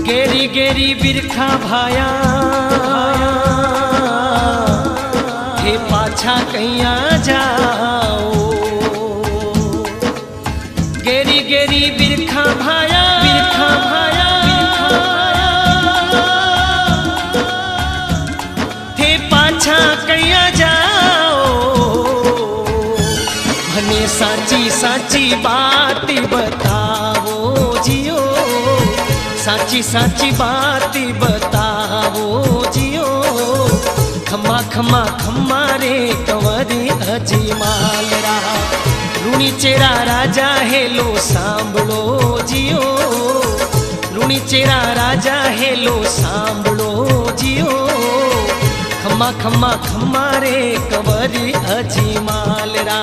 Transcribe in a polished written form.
गेरी गेरी बिरखा भाया हे पाछा कैया जाओ। गेरी गेरी बिरखा भाया थे पाछा कैया जाओ। भने साची साची बात बताओ जियो, साची साची बात बताओ जियो। खम्मा खम्मा खम्मा रे कंवरी अजमालरा, लूणी चेरा राजा हेलो सांभळो जियो। लूणी चेरा राजा हेलो सांभळो जियो। खम्मा खम्मा खम्मा रे कंवरी अजमालरा।